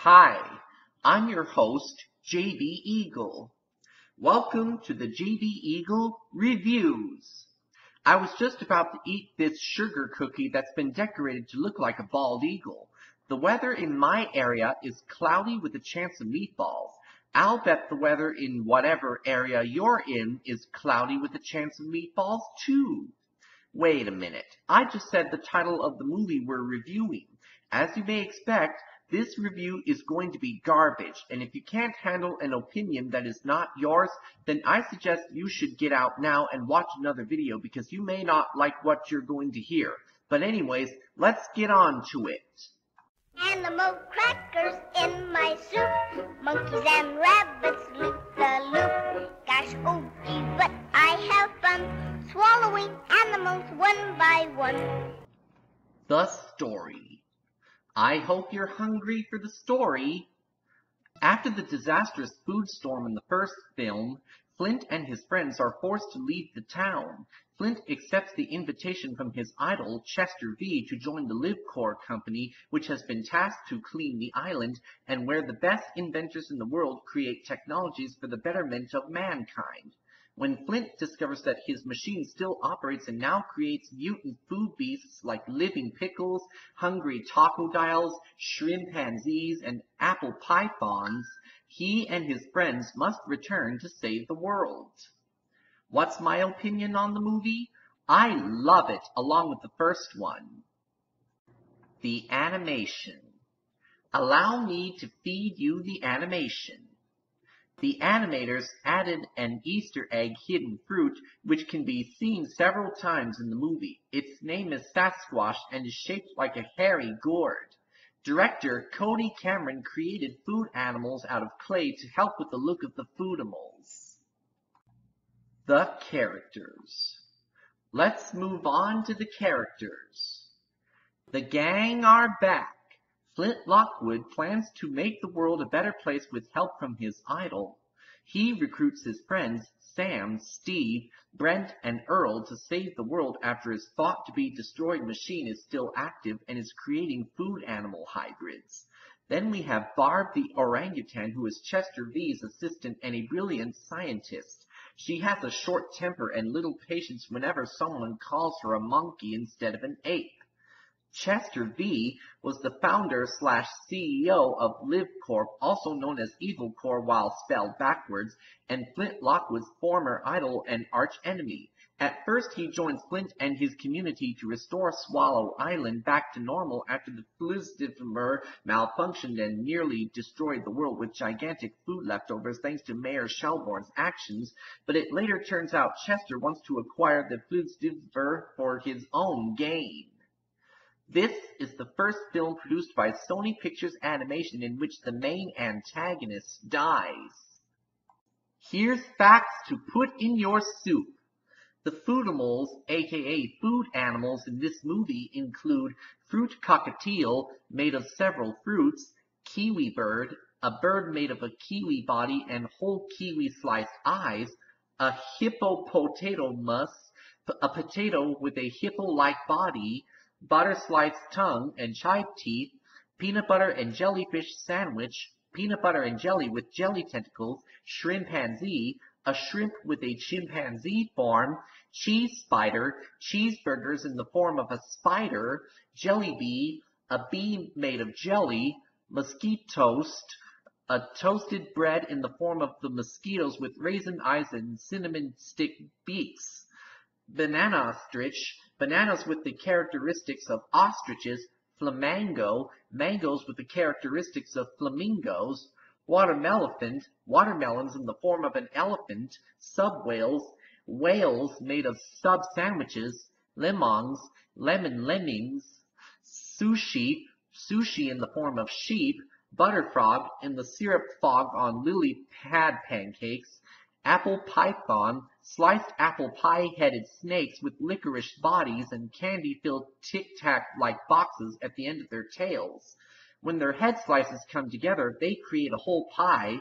Hi, I'm your host, JB Eagle. Welcome to the JB Eagle Reviews. I was just about to eat this sugar cookie that's been decorated to look like a bald eagle. The weather in my area is cloudy with a chance of meatballs. I'll bet the weather in whatever area you're in is cloudy with a chance of meatballs too. Wait a minute, I just said the title of the movie we're reviewing. As you may expect, this review is going to be garbage, and if you can't handle an opinion that is not yours, then I suggest you should get out now and watch another video because you may not like what you're going to hear. But anyways, let's get on to it. Animal crackers in my soup, monkeys and rabbits loop the loop. Gosh, oh gee, but I have fun swallowing animals one by one. The story. I hope you're hungry for the story. After the disastrous food storm in the first film, Flint and his friends are forced to leave the town. Flint accepts the invitation from his idol, Chester V, to join the LiveCorp company, which has been tasked to clean the island and where the best inventors in the world create technologies for the betterment of mankind. When Flint discovers that his machine still operates and now creates mutant food beasts like living pickles, hungry crocodiles, chimpanzees, and apple pythons, he and his friends must return to save the world. What's my opinion on the movie? I love it, along with the first one. The animation. Allow me to feed you the animation. The animators added an Easter egg hidden fruit, which can be seen several times in the movie. Its name is Sasquatch and is shaped like a hairy gourd. Director Cody Cameron created food animals out of clay to help with the look of the foodimals. The characters. Let's move on to the characters. The gang are back. Flint Lockwood plans to make the world a better place with help from his idol. He recruits his friends, Sam, Steve, Brent, and Earl to save the world after his thought-to-be-destroyed machine is still active and is creating food animal hybrids. Then we have Barb the orangutan, who is Chester V's assistant and a brilliant scientist. She has a short temper and little patience whenever someone calls her a monkey instead of an ape. Chester V was the founder/CEO of LiveCorp, also known as Evil Corp while spelled backwards, and Flint Lockwood's former idol and archenemy. At first, he joins Flint and his community to restore Swallow Island back to normal after the Fluidifier malfunctioned and nearly destroyed the world with gigantic food leftovers thanks to Mayor Shelbourne's actions, but it later turns out Chester wants to acquire the Fluidifier for his own gain. This is the first film produced by Sony Pictures Animation in which the main antagonist dies. Here's facts to put in your soup. The foodimals, aka food animals, in this movie include fruit cockatiel, made of several fruits, kiwi bird, a bird made of a kiwi body and whole kiwi sliced eyes, a hippopotamus, a potato with a hippo-like body, butter sliced tongue and chive teeth, peanut butter and jellyfish sandwich, peanut butter and jelly with jelly tentacles, shrimpanzee, a shrimp with a chimpanzee form, cheese spider, cheeseburgers in the form of a spider, jelly bee, a bee made of jelly, mosquitoast, a toasted bread in the form of the mosquitoes with raisin eyes and cinnamon stick beaks, banana ostrich, bananas with the characteristics of ostriches, flamingo, mangoes with the characteristics of flamingos, watermelon, watermelons in the form of an elephant, subwhales, whales made of sub-sandwiches, lemons, lemmings, sushi, sushi in the form of sheep, butterfrog in the syrup fog on lily pad pancakes, apple python, sliced apple pie-headed snakes with licorice bodies and candy-filled tic-tac-like boxes at the end of their tails. When their head slices come together, they create a whole pie.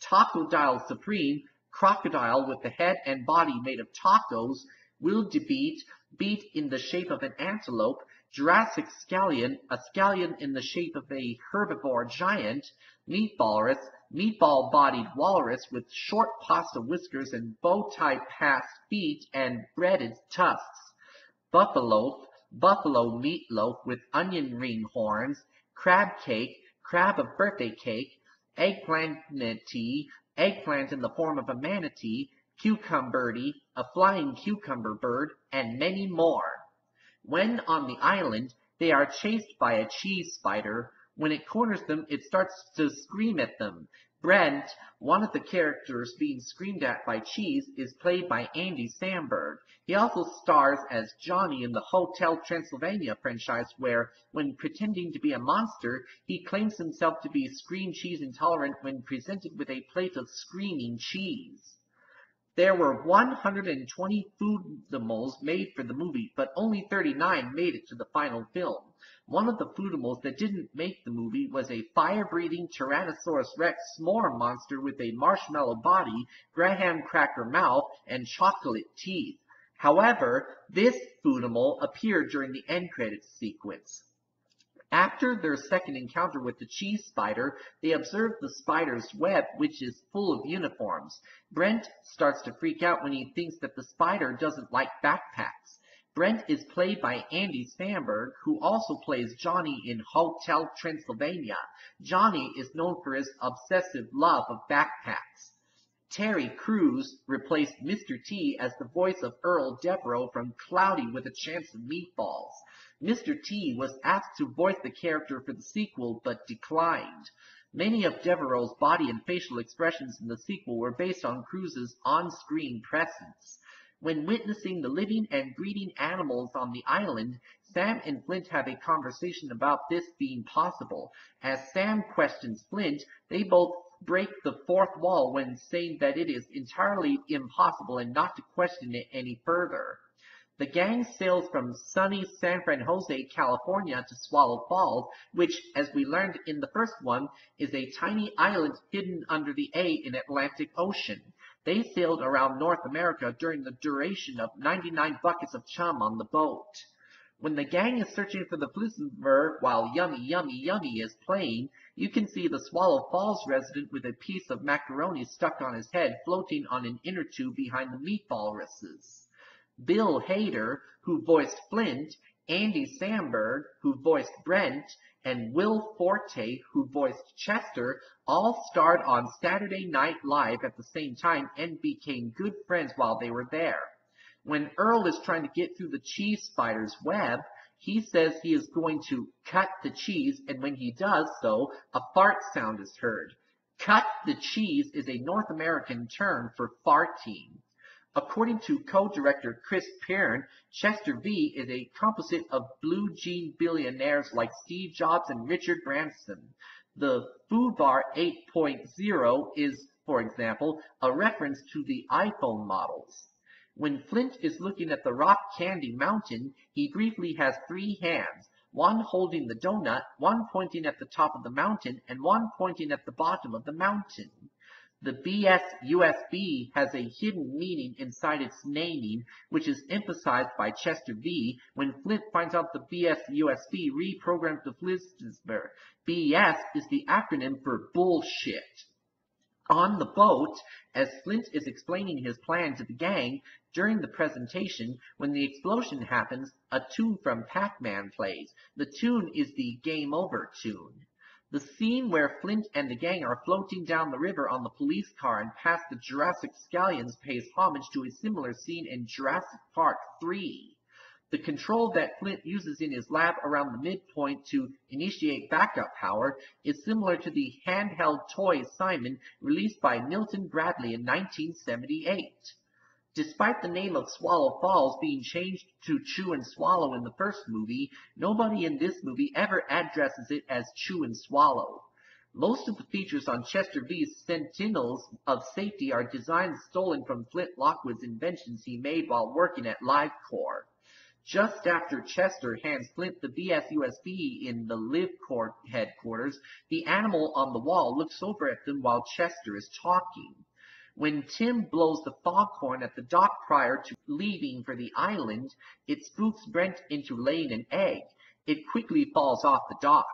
Tacodile Supreme, crocodile with the head and body made of tacos, wildebeest, beet in the shape of an antelope, Jurassic scallion, a scallion in the shape of a herbivore giant, meatballrus, meatball-bodied walrus with short pasta whiskers and bow-tie past feet and breaded tusks, buffalo, buffalo meatloaf with onion ring horns, crab cake, crab of birthday cake, eggplanty, eggplant in the form of a manatee, cucumberty, a flying cucumber bird, and many more. When on the island, they are chased by a cheese spider. When it corners them, it starts to scream at them. Brent, one of the characters being screamed at by Cheese, is played by Andy Samberg. He also stars as Johnny in the Hotel Transylvania franchise where, when pretending to be a monster, he claims himself to be scream cheese intolerant when presented with a plate of screaming cheese. There were 120 foodimals made for the movie, but only 39 made it to the final film. One of the foodimals that didn't make the movie was a fire-breathing Tyrannosaurus Rex s'more monster with a marshmallow body, graham cracker mouth, and chocolate teeth. However, this foodimal appeared during the end credits sequence. After their second encounter with the cheese spider, they observe the spider's web, which is full of uniforms. Brent starts to freak out when he thinks that the spider doesn't like backpacks. Brent is played by Andy Samberg, who also plays Johnny in Hotel Transylvania. Johnny is known for his obsessive love of backpacks. Terry Crews replaced Mr. T as the voice of Earl Devereaux from Cloudy with a Chance of Meatballs. Mr. T was asked to voice the character for the sequel, but declined. Many of Devereaux's body and facial expressions in the sequel were based on Crews's on-screen presence. When witnessing the living and breeding animals on the island, Sam and Flint have a conversation about this being possible. As Sam questions Flint, they both break the fourth wall when saying that it is entirely impossible and not to question it any further. The gang sails from sunny San Jose, California to Swallow Falls, which, as we learned in the first one, is a tiny island hidden under the A in Atlantic Ocean. They sailed around North America during the duration of 99 buckets of chum on the boat. When the gang is searching for the Flussenver while Yummy Yummy Yummy is playing, you can see the Swallow Falls resident with a piece of macaroni stuck on his head floating on an inner tube behind the meatballruses. Bill Hader, who voiced Flint, Andy Samberg, who voiced Brent, and Will Forte, who voiced Chester, all starred on Saturday Night Live at the same time and became good friends while they were there. When Earl is trying to get through the cheese spider's web, he says he is going to cut the cheese, and when he does so, a fart sound is heard. Cut the cheese is a North American term for farting. According to co-director Chris Pearn, Chester V is a composite of blue jean billionaires like Steve Jobs and Richard Branson. The Food Bar 8.0 is, for example, a reference to the iPhone models. When Flint is looking at the rock candy mountain, he briefly has three hands, one holding the donut, one pointing at the top of the mountain, and one pointing at the bottom of the mountain. The BS USB has a hidden meaning inside its naming, which is emphasized by Chester V when Flint finds out the BS USB reprogrammed the Flistismer. BS is the acronym for bullshit. On the boat, as Flint is explaining his plan to the gang, during the presentation, when the explosion happens, a tune from Pac-Man plays. The tune is the Game Over tune. The scene where Flint and the gang are floating down the river on the police car and past the Jurassic Scallions pays homage to a similar scene in Jurassic Park 3. The control that Flint uses in his lab around the midpoint to initiate backup power is similar to the handheld toy Simon released by Milton Bradley in 1978. Despite the name of Swallow Falls being changed to Chew and Swallow in the first movie, nobody in this movie ever addresses it as Chew and Swallow. Most of the features on Chester V's Sentinels of Safety are designs stolen from Flint Lockwood's inventions he made while working at LiveCore. Just after Chester hands Flint the BS USB in the LiveCore headquarters, the animal on the wall looks over at them while Chester is talking. When Tim blows the foghorn at the dock prior to leaving for the island, it spooks Brent into laying an egg. It quickly falls off the dock.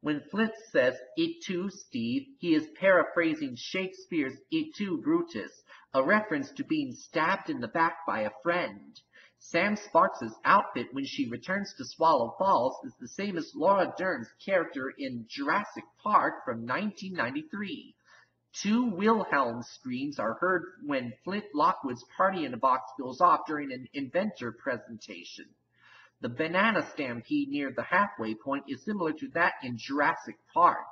When Flint says, "It too, Steve," he is paraphrasing Shakespeare's "It too, Brutus," a reference to being stabbed in the back by a friend. Sam Sparks' outfit when she returns to Swallow Falls is the same as Laura Dern's character in Jurassic Park from 1993. 2 Wilhelm screams are heard when Flint Lockwood's party in a box goes off during an inventor presentation. The banana stampede near the halfway point is similar to that in Jurassic Park.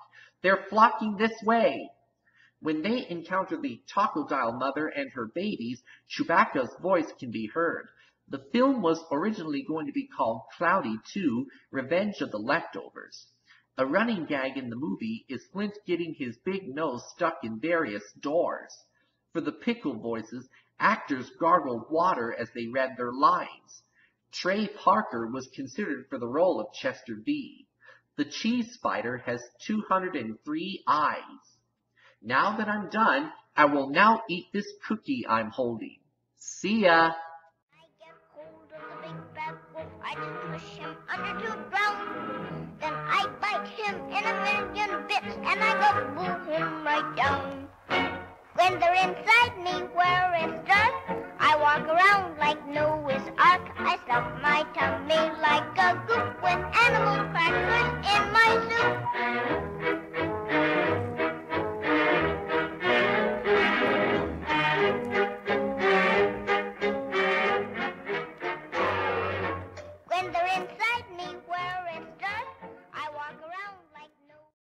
They're flocking this way. When they encounter the Crocodile Mother and her babies, Chewbacca's voice can be heard. The film was originally going to be called Cloudy 2, Revenge of the Leftovers. A running gag in the movie is Flint getting his big nose stuck in various doors. For the pickle voices, actors gargled water as they read their lines. Trey Parker was considered for the role of Chester B. The cheese spider has 203 eyes. Now that I'm done, I will now eat this cookie I'm holding. See ya! I get hold of the big bad wolf, I just push him under to the ground. Then I bite him in a million bits, and I go boom him right down. When they're inside me where it's dark, I walk around like Noah's Ark. I stuff my tummy like a goop with animal crackers in my soup.